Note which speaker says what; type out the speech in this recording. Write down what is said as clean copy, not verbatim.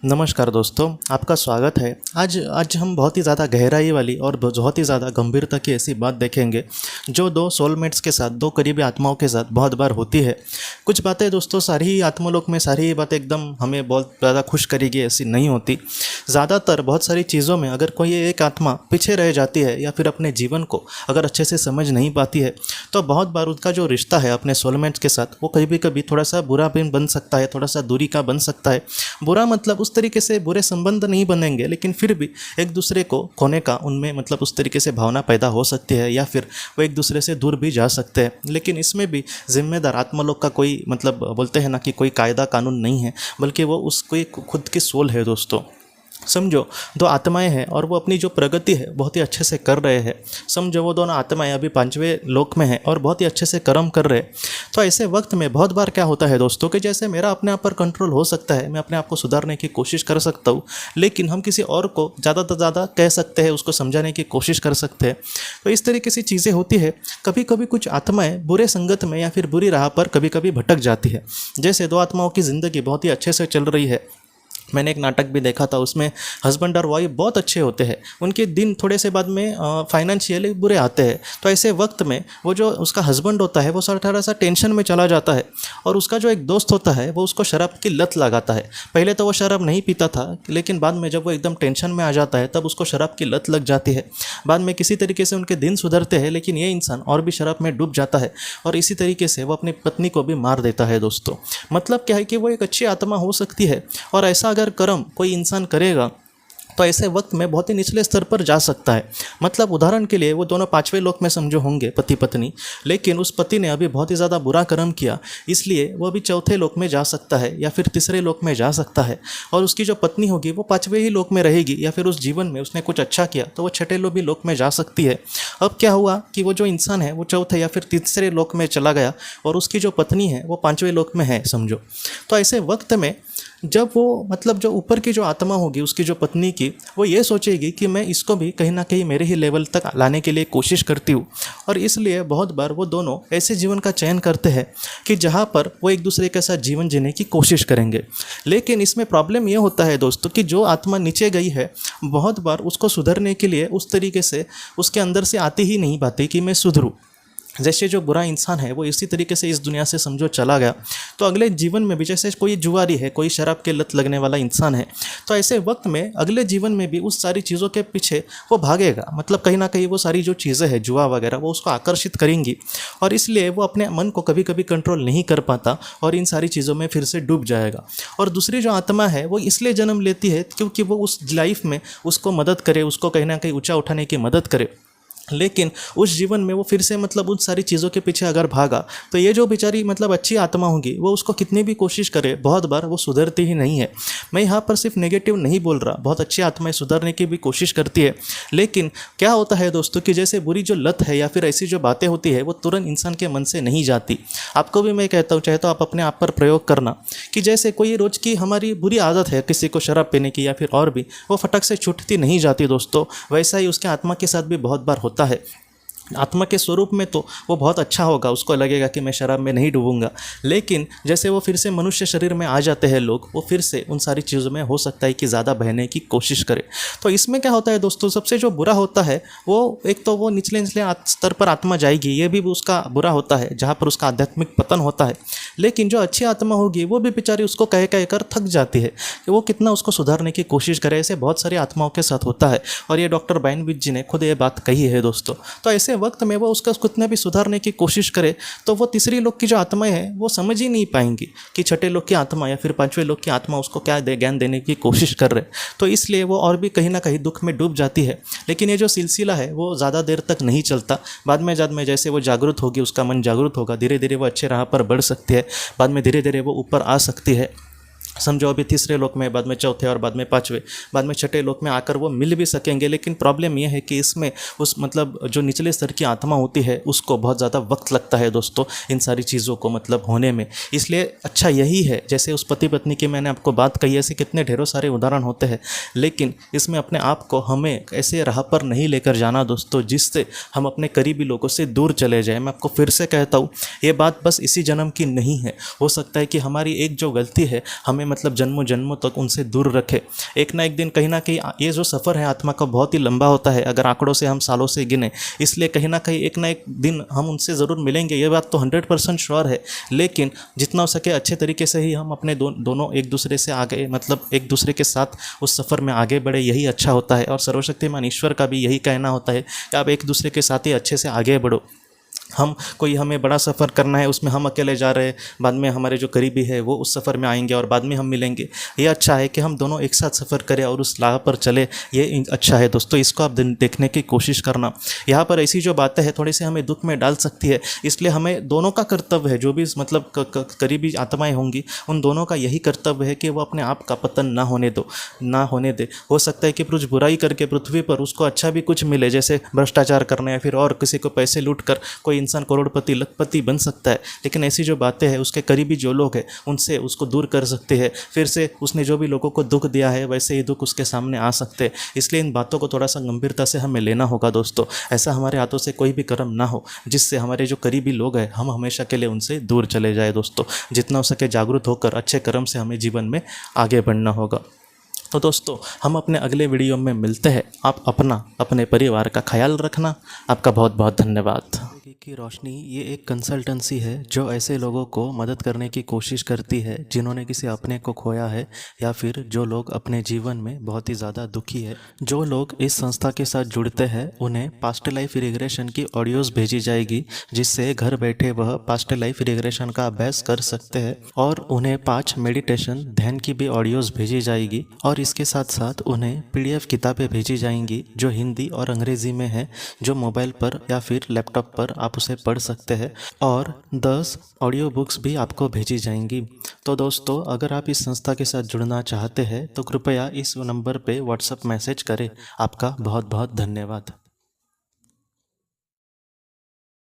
Speaker 1: नमस्कार दोस्तों, आपका स्वागत है। आज हम बहुत ही ज़्यादा गहराई वाली और बहुत ही ज़्यादा गंभीरता की ऐसी बात देखेंगे जो दो सोलमेट्स के साथ, दो करीबी आत्माओं के साथ बहुत बार होती है। कुछ बातें दोस्तों सारी ही आत्मलोक में सारी ही बातें एकदम हमें बहुत ज़्यादा खुश करेगी ऐसी नहीं होती। ज़्यादातर बहुत सारी चीज़ों में अगर कोई एक आत्मा पीछे रह जाती है या फिर अपने जीवन को अगर अच्छे से समझ नहीं पाती है तो बहुत बार उसका जो रिश्ता है अपने सोलमेट्स के साथ वो कभी कभी थोड़ा सा बुरा भी बन सकता है, थोड़ा सा दूरी का बन सकता है। बुरा मतलब उस तरीके से बुरे संबंध नहीं बनेंगे, लेकिन फिर भी एक दूसरे को खोने का उनमें मतलब उस तरीके से भावना पैदा हो सकती है या फिर वो एक दूसरे से दूर भी जा सकते हैं। लेकिन इसमें भी जिम्मेदार आत्मलोक का कोई मतलब बोलते हैं ना कि कोई कायदा कानून नहीं है, बल्कि वो उसकी खुद की सोल है दोस्तों। समझो दो आत्माएं हैं और वो अपनी जो प्रगति है बहुत ही अच्छे से कर रहे हैं। समझो वो दोनों आत्माएं अभी पांचवें लोक में हैं और बहुत ही अच्छे से कर्म कर रहे हैं। तो ऐसे वक्त में बहुत बार क्या होता है दोस्तों कि जैसे मेरा अपने आप पर कंट्रोल हो सकता है, मैं अपने आप को सुधारने की कोशिश कर सकता हूँ, लेकिन हम किसी और को ज़्यादा से ज़्यादा कह सकते हैं, उसको समझाने की कोशिश कर सकते हैं। तो इस तरीके से चीज़ें होती है। कभी कभी कुछ आत्माएं बुरे संगत में या फिर बुरी राह पर कभी कभी भटक जाती है। जैसे दो आत्माओं की ज़िंदगी बहुत ही अच्छे से चल रही है। मैंने एक नाटक भी देखा था, उसमें हस्बैंड और वाइफ बहुत अच्छे होते हैं, उनके दिन थोड़े से बाद में फाइनेंशियली बुरे आते हैं। तो ऐसे वक्त में वो जो उसका हस्बैंड होता है वो थोड़ा सा टेंशन में चला जाता है और उसका जो एक दोस्त होता है वो उसको शराब की लत लगाता है। पहले तो वो शराब नहीं पीता था, लेकिन बाद में जब वो एकदम टेंशन में आ जाता है तब उसको शराब की लत लग जाती है। बाद में किसी तरीके से उनके दिन सुधरते हैं, लेकिन ये इंसान और भी शराब में डूब जाता है और इसी तरीके से वो अपनी पत्नी को भी मार देता है दोस्तों। मतलब क्या है कि वो एक अच्छी आत्मा हो सकती है और ऐसा अगर कर्म कोई इंसान करेगा तो ऐसे वक्त में बहुत ही निचले स्तर पर जा सकता है। मतलब उदाहरण के लिए वो दोनों पांचवें लोक में समझो होंगे पति पत्नी, लेकिन उस पति ने अभी बहुत ही ज़्यादा बुरा कर्म किया, इसलिए वो अभी चौथे लोक में जा सकता है या फिर तीसरे लोक में जा सकता है। और उसकी जो पत्नी होगी वो पांचवें ही लोक में रहेगी, या फिर उस जीवन में उसने कुछ अच्छा किया तो वो छठे लोक में जा सकती है। अब क्या हुआ कि वो जो इंसान है वो चौथे या फिर तीसरे लोक में चला गया और उसकी जो पत्नी है वो पांचवें लोक में है समझो। तो ऐसे वक्त में जब वो मतलब जो ऊपर की जो आत्मा होगी उसकी जो पत्नी की, वो ये सोचेगी कि मैं इसको भी कहीं ना कहीं मेरे ही लेवल तक लाने के लिए कोशिश करती हूँ। और इसलिए बहुत बार वो दोनों ऐसे जीवन का चयन करते हैं कि जहाँ पर वो एक दूसरे के साथ जीवन जीने की कोशिश करेंगे। लेकिन इसमें प्रॉब्लम ये होता है दोस्तों कि जो आत्मा नीचे गई है बहुत बार उसको सुधरने के लिए उस तरीके से उसके अंदर से आती ही नहीं पाती कि मैं सुधरूँ। जैसे जो बुरा इंसान है वो इसी तरीके से इस दुनिया से समझो चला गया, तो अगले जीवन में भी जैसे कोई जुआरी है, कोई शराब के लत लगने वाला इंसान है, तो ऐसे वक्त में अगले जीवन में भी उस सारी चीज़ों के पीछे वो भागेगा। मतलब कहीं ना कहीं वो सारी जो चीज़ें हैं जुआ वगैरह वो उसको आकर्षित करेंगी और इसलिए वो अपने मन को कभी कभी कंट्रोल नहीं कर पाता और इन सारी चीज़ों में फिर से डूब जाएगा। और दूसरी जो आत्मा है वो इसलिए जन्म लेती है क्योंकि वो उस लाइफ में उसको मदद करे, उसको कहीं ना कहीं ऊँचा उठाने की मदद करे। लेकिन उस जीवन में वो फिर से मतलब उन सारी चीज़ों के पीछे अगर भागा तो ये जो बेचारी मतलब अच्छी आत्मा होगी वो उसको कितनी भी कोशिश करे बहुत बार वो सुधरती ही नहीं है। मैं यहाँ पर सिर्फ नेगेटिव नहीं बोल रहा, बहुत अच्छी आत्माएं सुधरने की भी कोशिश करती है। लेकिन क्या होता है दोस्तों कि जैसे बुरी जो लत है या फिर ऐसी जो बातें होती है वो तुरंत इंसान के मन से नहीं जाती। आपको भी मैं कहता हूँ, चाहे तो आप अपने आप पर प्रयोग करना कि जैसे कोई रोज़ की हमारी बुरी आदत है किसी को शराब पीने की या फिर और भी, वो फटक से छूटती नहीं जाती दोस्तों। वैसा ही उसके आत्मा के साथ भी बहुत बार होता है। आत्मा के स्वरूप में तो वो बहुत अच्छा होगा, उसको लगेगा कि मैं शराब में नहीं डूबूंगा, लेकिन जैसे वो फिर से मनुष्य शरीर में आ जाते हैं लोग, वो फिर से उन सारी चीज़ों में हो सकता है कि ज़्यादा बहने की कोशिश करे। तो इसमें क्या होता है दोस्तों, सबसे जो बुरा होता है वो एक तो वो निचले स्तर पर आत्मा जाएगी, ये भी उसका बुरा होता है जहाँ पर उसका आध्यात्मिक पतन होता है। लेकिन जो अच्छी आत्मा होगी वो भी बेचारी उसको कह कर थक जाती है कि वो कितना उसको सुधारने की कोशिश करे। ऐसे बहुत सारी आत्माओं के साथ होता है और ये डॉक्टर बाइनविच जी ने खुद ये बात कही है दोस्तों। तो ऐसे वक्त में वो उसका कितना भी सुधारने की कोशिश करे तो वो तीसरी लोक की जो आत्माएं हैं वो समझ ही नहीं पाएंगी कि छठे लोक की आत्मा या फिर पांचवें लोक की आत्मा उसको क्या ज्ञान देने की कोशिश कर रहे। तो इसलिए वो और भी कहीं ना कहीं दुख में डूब जाती है। लेकिन ये जो सिलसिला है वो ज़्यादा देर तक नहीं चलता। बाद में जैसे वो जागरूक होगी, उसका मन जागरूक होगा, धीरे धीरे वो अच्छे राह पर बढ़ सकती है। बाद में धीरे धीरे वो ऊपर आ सकती है। समझो अभी तीसरे लोक में, बाद में चौथे और बाद में पांचवें, बाद में छठे लोक में आकर वो मिल भी सकेंगे। लेकिन प्रॉब्लम यह है कि इसमें उस मतलब जो निचले स्तर की आत्मा होती है उसको बहुत ज़्यादा वक्त लगता है दोस्तों इन सारी चीज़ों को मतलब होने में। इसलिए अच्छा यही है, जैसे उस पति पत्नी की मैंने आपको बात कही, ऐसे कितने ढेरों सारे उदाहरण होते हैं। लेकिन इसमें अपने आप को हमें ऐसे राह पर नहीं लेकर जाना दोस्तों जिससे हम अपने करीबी लोगों से दूर चले जाएं। मैं आपको फिर से कहता हूँ, ये बात बस इसी जन्म की नहीं है। हो सकता है कि हमारी एक जो गलती है हमें मतलब जन्मों जन्मों तक उनसे दूर रखे। एक ना एक दिन कहीं ना कहीं ये जो सफ़र है आत्मा का बहुत ही लंबा होता है, अगर आंकड़ों से हम सालों से गिने, इसलिए कहीं ना कहीं एक ना एक दिन हम उनसे ज़रूर मिलेंगे, ये बात तो 100% श्योर है। लेकिन जितना हो सके अच्छे तरीके से ही हम अपने दोनों एक दूसरे से आगे, मतलब एक दूसरे के साथ उस सफ़र में आगे बढ़े, यही अच्छा होता है। और सर्वशक्तिमान ईश्वर का भी यही कहना होता है कि आप एक दूसरे के साथ ही अच्छे से आगे बढ़ो। हमें बड़ा सफ़र करना है, उसमें हम अकेले जा रहे हैं, बाद में हमारे जो करीबी है वो उस सफ़र में आएंगे और बाद में हम मिलेंगे। ये अच्छा है कि हम दोनों एक साथ सफ़र करें और उस राह पर चले, ये अच्छा है दोस्तों। इसको आप देखने की कोशिश करना। यहाँ पर ऐसी जो बातें हैं थोड़ी सी हमें दुख में डाल सकती है, इसलिए हमें दोनों का कर्तव्य है, जो भी मतलब करीबी आत्माएँ होंगी उन दोनों का यही कर्तव्य है कि वो अपने आप का पतन ना होने दे। हो सकता है कि कुछ बुराई करके पृथ्वी पर उसको अच्छा भी कुछ मिले, जैसे भ्रष्टाचार करना या फिर और किसी को पैसे लूट कर कोई इंसान करोड़पति लखपति बन सकता है। लेकिन ऐसी जो बातें हैं उसके करीबी जो लोग हैं उनसे उसको दूर कर सकते हैं। फिर से उसने जो भी लोगों को दुख दिया है वैसे ही दुख उसके सामने आ सकते हैं। इसलिए इन बातों को थोड़ा सा गंभीरता से हमें लेना होगा दोस्तों। ऐसा हमारे हाथों से कोई भी कर्म ना हो जिससे हमारे जो करीबी लोग हैं हम हमेशा के लिए उनसे दूर चले जाए दोस्तों। जितना हो सके जागरूक होकर अच्छे कर्म से हमें जीवन में आगे बढ़ना होगा। तो दोस्तों हम अपने अगले वीडियो में मिलते हैं। आप अपने परिवार का ख्याल रखना। आपका बहुत बहुत धन्यवाद। की रोशनी ये एक कंसल्टेंसी है जो ऐसे लोगों को मदद करने की कोशिश करती है जिन्होंने किसी अपने को खोया है या फिर जो लोग अपने जीवन में बहुत ही ज़्यादा दुखी है। जो लोग इस संस्था के साथ जुड़ते हैं उन्हें पास्ट लाइफ रिग्रेशन की ऑडियोज़ भेजी जाएगी, जिससे घर बैठे वह पास्ट लाइफ रिग्रेशन का अभ्यास कर सकते हैं। और उन्हें 5 मेडिटेशन ध्यान की भी ऑडियोज़ भेजी जाएगी। और इसके साथ साथ उन्हें PDF किताबें भेजी जाएंगी जो हिंदी और अंग्रेज़ी में है, जो मोबाइल पर या फिर लैपटॉप पर आप उसे पढ़ सकते हैं। और 10 ऑडियो बुक्स भी आपको भेजी जाएंगी। तो दोस्तों अगर आप इस संस्था के साथ जुड़ना चाहते हैं तो कृपया इस नंबर पे व्हाट्सएप मैसेज करें। आपका बहुत बहुत धन्यवाद।